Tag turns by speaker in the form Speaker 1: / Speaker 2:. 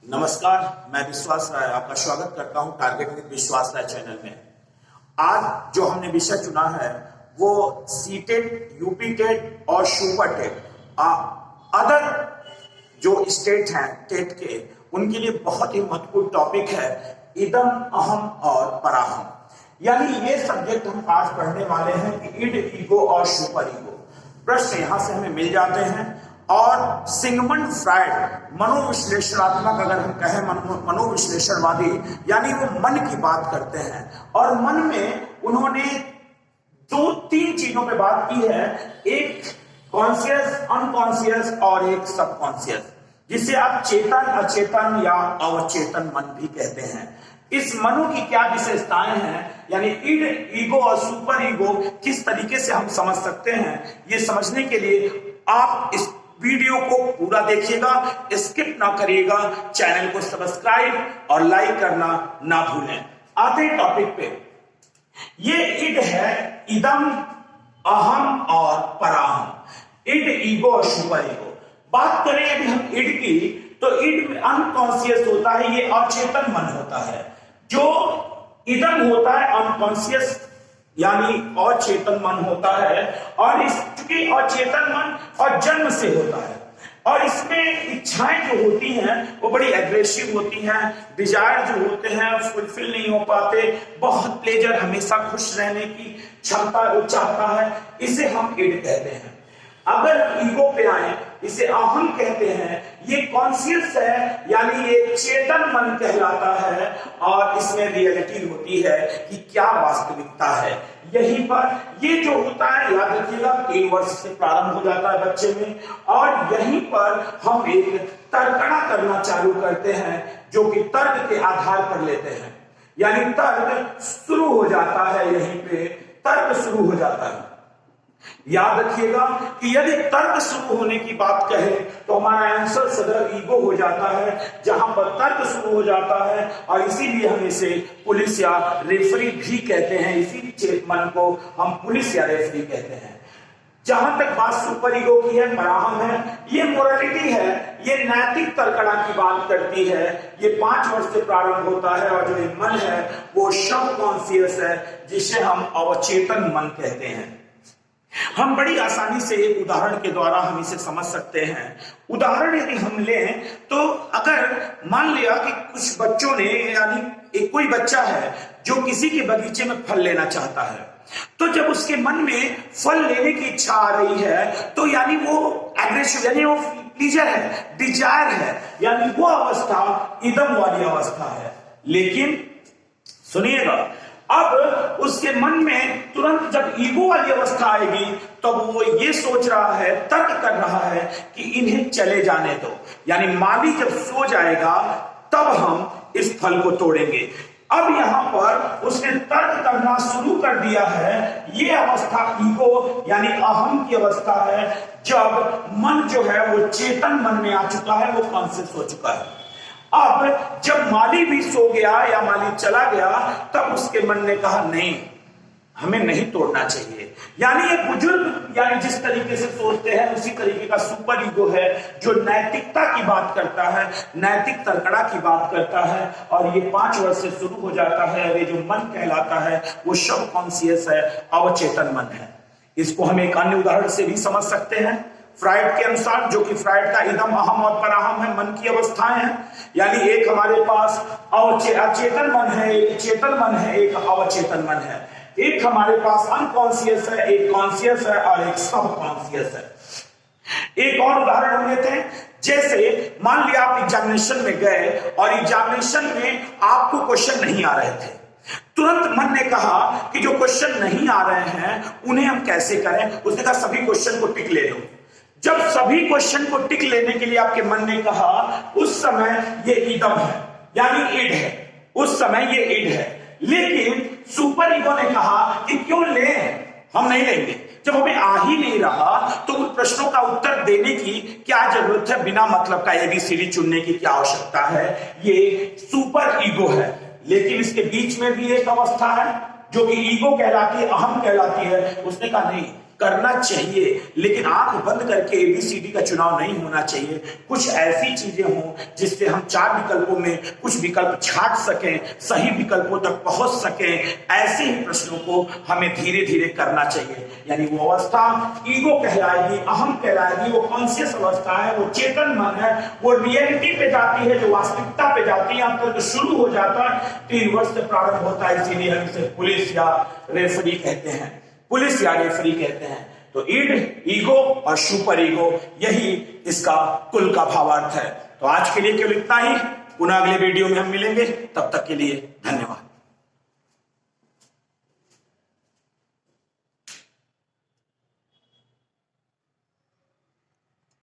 Speaker 1: नमस्कार, मैं विश्वास राय आपका स्वागत करता हूं टारगेट विद विश्वास राय चैनल में। आज जो हमने विषय चुना है वो सीटेट, यूपी टेट और सुपर टेट अदर जो स्टेट हैं टेट के, उनके लिए बहुत ही महत्वपूर्ण टॉपिक है इदम, अहम और पराहम। यानी ये सब्जेक्ट हम आज पढ़ने वाले हैं कि इड, ईगो और सुपर ईगो। प्रश्न यहां से हमें मिल जाते हैं और सिगमंड फ्रायड मनोविश्लेषणात्मक, अगर हम कहें मनोविश्लेषणवादी, यानी वो मन की बात करते हैं और मन में उन्होंने दो तीन चीजों पे बात की है, एक कॉन्शियस, अनकॉन्शियस और एक सबकॉन्शियस, जिसे आप चेतन, अचेतन या अवचेतन मन भी कहते हैं। इस मनो की क्या विशेषताएं हैं, यानी इड, ईगो और सुपर ईगो किस तरीके से हम समझ सकते हैं, ये समझने के लिए आप इस वीडियो को पूरा देखिएगा, स्किप ना करिएगा, चैनल को सब्सक्राइब और लाइक करना ना भूलें। आते हैं टॉपिक पे। ये इड है, इदम, अहम और पराहम। इड, ईगो और सुपर ईगो। बात करें यदि हम इड की, तो इड में अनकॉन्शियस होता है, ये अचेतन मन होता है। जो इदम होता है अनकॉन्शियस यानी अचेतन मन होता है, और इसके अचेतन मन और जन्म से होता है, और इसमें इच्छाएं जो होती हैं वो बड़ी एग्रेसिव होती हैं, डिजायर जो होते हैं फुलफिल नहीं हो पाते, बहुत प्लेजर, हमेशा खुश रहने की क्षमता वो चाहता है, इसे हम इड कहते हैं। अगर ईगो पे आए, इसे अहम कहते हैं, ये कॉन्शियस है, यानी ये चेतन मन कहलाता है, और इसमें रियलिटी होती है कि क्या वास्तविकता है। यहीं पर ये जो होता है, याद रखिएगा, 3 वर्ष से प्रारंभ हो जाता है बच्चे में, और यहीं पर हम एक तर्कणा करना चालू करते हैं, जो कि तर्क के आधार पर लेते हैं, यानी तर्क शुरू हो जाता है, यहीं पे तर्क शुरू हो जाता है। याद रखिएगा कि यदि तर्क शुरू होने की बात कहें तो हमारा आंसर सदर ईगो हो जाता है, जहां पर तर्क शुरू हो जाता है, और इसीलिए हम इसे पुलिस या रेफरी भी कहते हैं। इसी मन को हम पुलिस या रेफरी कहते हैं। जहां तक बात सुपर ईगो की है, पराहम है, ये मोरालिटी है, ये नैतिक तर्कणा की बात करती है। ये 5 वर्ष से प्रारंभ होता है, और जो ये मन है वो सबकॉन्शियस है, जिसे हम अवचेतन मन कहते हैं। हम बड़ी आसानी से एक उदाहरण के द्वारा हम इसे समझ सकते हैं। उदाहरण यदि हम लें तो अगर मान लिया कि कुछ बच्चों ने, यानी एक कोई बच्चा है जो किसी के बगीचे में फल लेना चाहता है, तो जब उसके मन में फल लेने की इच्छा आ रही है, तो यानी वो एग्रेसिव, यानी वो प्लीजर है, डिजायर है, यानी वो अवस्था इदम वाली अवस्था है। लेकिन सुनिएगा, अब उसके मन में तुरंत जब ईगो वाली अवस्था आएगी, तो वो ये सोच रहा है, तर्क कर रहा है कि इन्हें चले जाने दो, यानी माली जब सो जाएगा तब हम इस फल को तोड़ेंगे। अब यहां पर उसने तर्क करना शुरू कर दिया है। ये अवस्था ईगो यानी अहम की अवस्था है, जब मन जो है वो चेतन मन में आ चुका है, वो कॉन्शियस हो चुका है। अब जब माली भी सो गया या माली चला गया, तब उसके मन ने कहा नहीं, हमें नहीं तोड़ना चाहिए। यानी ये बुजुर्ग, यानी जिस तरीके से सोचते हैं उसी तरीके का सुपर ईगो है, जो नैतिकता की बात करता है, नैतिक तर्कणा की बात करता है, और ये 5 वर्ष से शुरू हो जाता है। और ये जो मन कहलाता है वो सबकॉन्शियस है, अवचेतन मन है। इसको हम एक अन्य उदाहरण से भी समझ सकते हैं। फ्रायड के अनुसार, जो कि फ्रायड का इदम, अहम और पराहम है, मन की अवस्थाएं हैं, यानी एक हमारे पास अचेतन मन है, एक चेतन मन है, एक अवचेतन मन है। एक हमारे पास अनकॉन्शियस है, एक कॉन्शियस है, और एक सबकॉन्शियस है। एक और उदाहरण हम लेते हैं। जैसे मान लिया आप एग्जामिनेशन में गए और एग्जामिनेशन में आपको क्वेश्चन नहीं आ रहे थे, तुरंत मन ने कहा कि जो क्वेश्चन नहीं आ रहे हैं उन्हें हम कैसे करें। उसने कहा सभी क्वेश्चन को टिक ले लो। जब सभी क्वेश्चन को टिक लेने के लिए आपके मन ने कहा, उस समय ये इदम है, यानी इड है, उस समय ये इड है। लेकिन सुपर ईगो ने कहा कि क्यों लें, हम नहीं लेंगे। जब हमें आ ही नहीं रहा तो उन प्रश्नों का उत्तर देने की क्या जरूरत है, बिना मतलब का एबीसीडी चुनने की क्या आवश्यकता है। ये सुपर ईगो है। लेकिन इसके बीच में भी एक अवस्था है जो कि ईगो कहलाती है, अहम कहलाती है। उसने कहा नहीं, करना चाहिए, लेकिन आंख बंद करके एबीसीडी का चुनाव नहीं होना चाहिए। कुछ ऐसी चीजें हों जिससे हम 4 विकल्पों में कुछ विकल्प छांट सकें, सही विकल्पों तक पहुंच सकें। ऐसे ही प्रश्नों को हमें धीरे धीरे करना चाहिए। यानी वो अवस्था ईगो कहलाएगी, अहम कहलाएगी, वो कॉन्शियस अवस्था है, वो चेतन मन है, वो रियलिटी पे जाती है, जो वास्तविकता पे जाती है। यहाँ पर तो शुरू हो जाता है 3 वर्ष से प्रारंभ होता है, इसीलिए हम इसे पुलिस या रेफरी कहते हैं, पुलिस या रेफरी कहते हैं। तो ईड, ईगो और सुपर ईगो, यही इसका कुल का भावार्थ है। तो आज के लिए केवल इतना ही। पुनः अगले वीडियो में हम मिलेंगे, तब तक के लिए धन्यवाद।